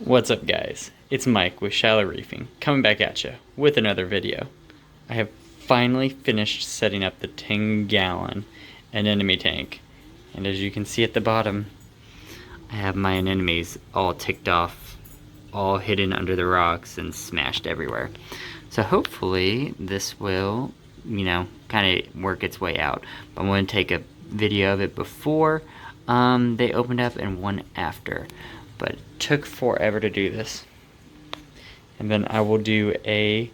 What's up, guys? It's Mike with Shallow Reefing, coming back at you with another video. I have finally finished setting up the 10-gallon anemone tank, and as you can see at the bottom, I have my anemones all ticked off, all hidden under the rocks and smashed everywhere. So hopefully this will, kind of work its way out. But I'm going to take a video of it before they opened up and one after. But it took forever to do this. And then I will do a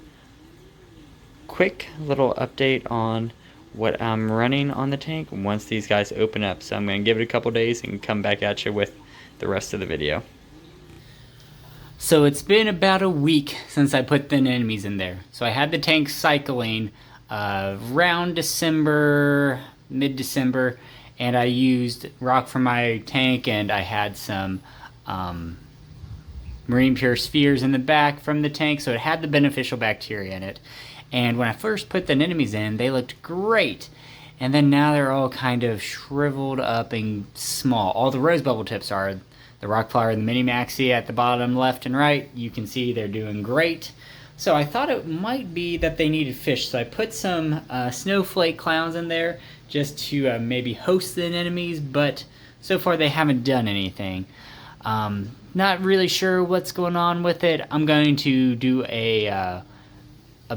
quick little update on what I'm running on the tank once these guys open up. So I'm going to give it a couple days and come back at you with the rest of the video. So it's been about a week since I put the anemones in there. So I had the tank cycling around December, mid-December, and I used rock from my tank, and I had some marine pure spheres in the back from the tank, so it had the beneficial bacteria in it. And when I first put the anemones in, they looked great. And then now they're all kind of shriveled up and small. All the rose bubble tips are. The rock flower and the mini maxi at the bottom left and right, you can see they're doing great. So I thought it might be that they needed fish, so I put some snowflake clowns in there just to maybe host the anemones, but so far they haven't done anything. Not really sure what's going on with it. I'm going to do a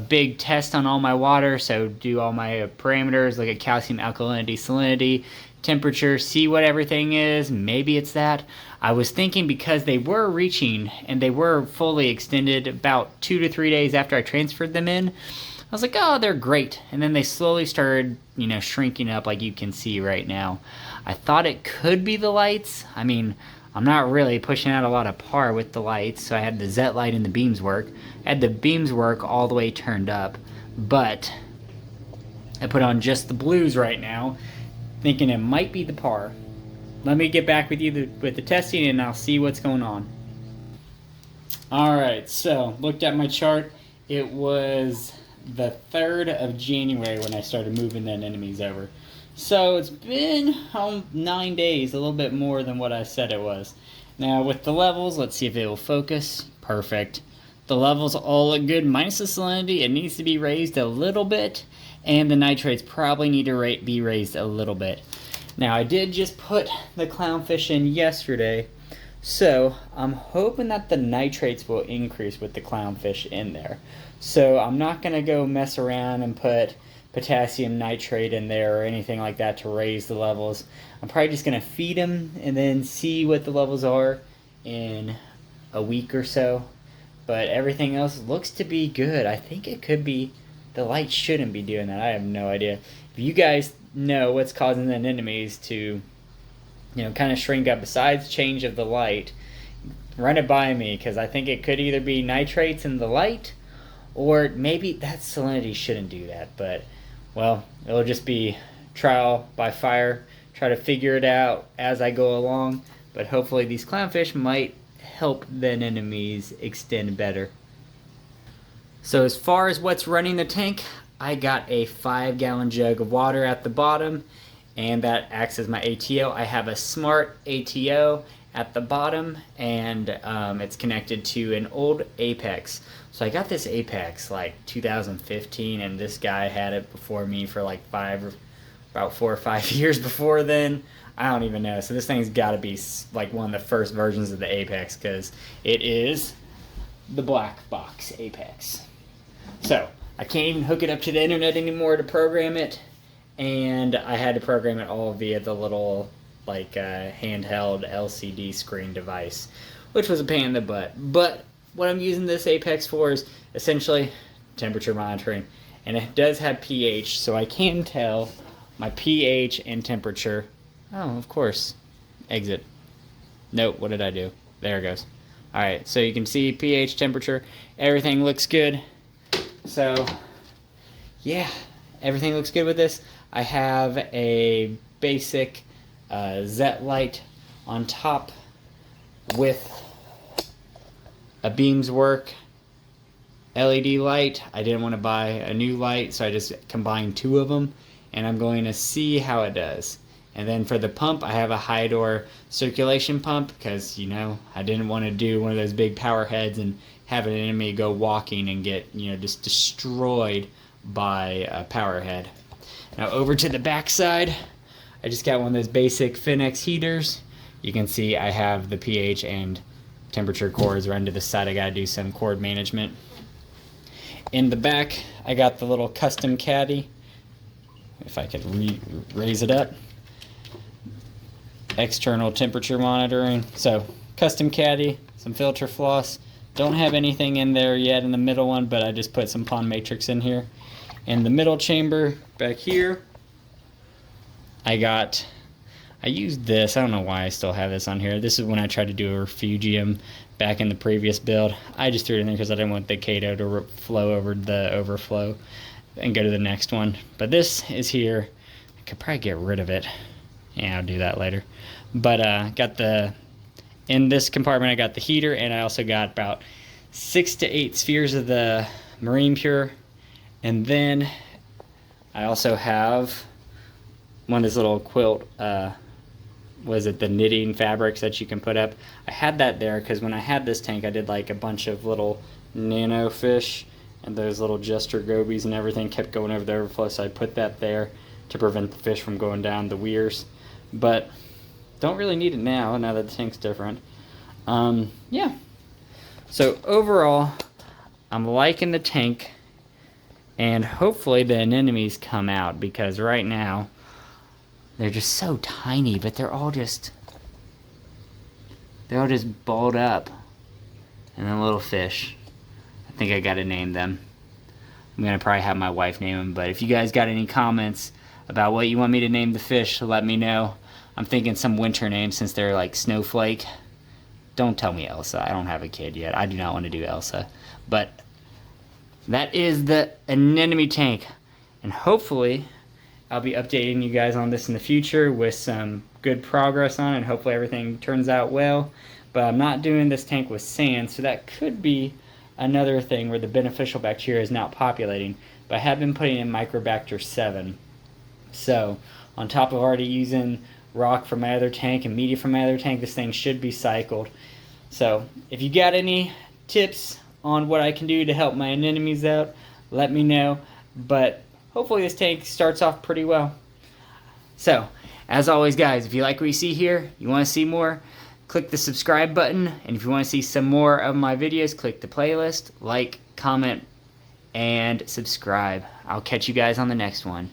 big test on all my water, so do all my parameters, look at calcium, alkalinity, salinity, temperature, see what everything is. Maybe it's that. I was thinking because they were reaching and they were fully extended about 2 to 3 days after I transferred them in, I was like, oh, they're great. And then they slowly started, shrinking up like you can see right now. I thought it could be the lights. I mean, I'm not really pushing out a lot of par with the lights, so I had the ZET light and the beams work. I had the beams work all the way turned up, but I put on just the blues right now, thinking it might be the par. Let me get back with you with the testing and I'll see what's going on. Alright, so looked at my chart. It was the 3rd of January when I started moving the anemones over. So it's been 9 days, a little bit more than what I said it was. Now with the levels, let's see if it will focus. Perfect. The levels all look good, minus the salinity. It needs to be raised a little bit, and the nitrates probably need to be raised a little bit. Now I did just put the clownfish in yesterday, so I'm hoping that the nitrates will increase with the clownfish in there. So I'm not going to go mess around and put potassium nitrate in there or anything like that to raise the levels. I'm probably just going to feed them and then see what the levels are in a week or so. But everything else looks to be good. I think it could be, the light shouldn't be doing that. I have no idea. If you guys know what's causing the anemones to, kind of shrink up besides change of the light, run it by me, because I think it could either be nitrates in the light, or maybe that salinity shouldn't do that. But, well, it'll just be trial by fire, try to figure it out as I go along. But hopefully these clownfish might help the anemones extend better. So as far as what's running the tank, I got a 5-gallon jug of water at the bottom, and that acts as my ATO. I have a smart ATO at the bottom, and it's connected to an old Apex. So I got this Apex like 2015, and this guy had it before me for like about 4 or 5 years before then. I don't even know. So this thing's got to be like one of the first versions of the Apex, because it is the black box Apex. So I can't even hook it up to the internet anymore to program it, and I had to program it all via the little handheld LCD screen device, which was a pain in the butt. But what I'm using this Apex for is essentially temperature monitoring, and it does have pH, so I can tell my pH and temperature. Oh, of course. Exit. Nope, what did I do? There it goes. Alright, so you can see pH, temperature, everything looks good. So, yeah, everything looks good with this. I have a basic ZET light on top with a beams work LED light. I didn't want to buy a new light, so I just combined 2 of them, and I'm going to see how it does. And then for the pump, I have a high door circulation pump because, you know, I didn't want to do one of those big power heads and have an enemy go walking and get, you know, just destroyed by a power head. Now over to the back side, I just got one of those basic Finex heaters. You can see I have the pH and temperature cords run to the side. I gotta do some cord management. In the back, I got the little custom caddy. If I could raise it up. External temperature monitoring. So custom caddy, some filter floss. Don't have anything in there yet in the middle one, but I just put some pond matrix in here. In the middle chamber back here, I used this. I don't know why I still have this on here. This is when I tried to do a refugium back in the previous build. I just threw it in there because I didn't want the Kato to flow over the overflow and go to the next one. But this is here. I could probably get rid of it. Yeah, I'll do that later. But in this compartment I got the heater, and I also got about 6 to 8 spheres of the Marine Pure. And then I also have one of these little quilt, was it the knitting fabrics that you can put up? I had that there because when I had this tank I did like a bunch of little nano fish, and those little jester gobies and everything kept going over the overflow, so I put that there to prevent the fish from going down the weirs. But don't really need it now that the tank's different. Yeah. So overall, I'm liking the tank, and hopefully the anemones come out, because right now they're just so tiny, but they're all just balled up. And then little fish. I think I gotta name them. I'm gonna probably have my wife name them, but if you guys got any comments about what you want me to name the fish, let me know. I'm thinking some winter name since they're like Snowflake. Don't tell me Elsa. I don't have a kid yet. I do not want to do Elsa. But that is the anemone tank. And hopefully I'll be updating you guys on this in the future with some good progress on it, and hopefully everything turns out well. But I'm not doing this tank with sand, so that could be another thing where the beneficial bacteria is not populating. But I have been putting in Microbacter 7. So on top of already using rock from my other tank and media from my other tank, this thing should be cycled. So if you got any tips on what I can do to help my anemones out, let me know. But hopefully this tank starts off pretty well. So as always guys, if you like what you see here, you want to see more, click the subscribe button. And if you want to see some more of my videos, click the playlist, like, comment, and subscribe. I'll catch you guys on the next one.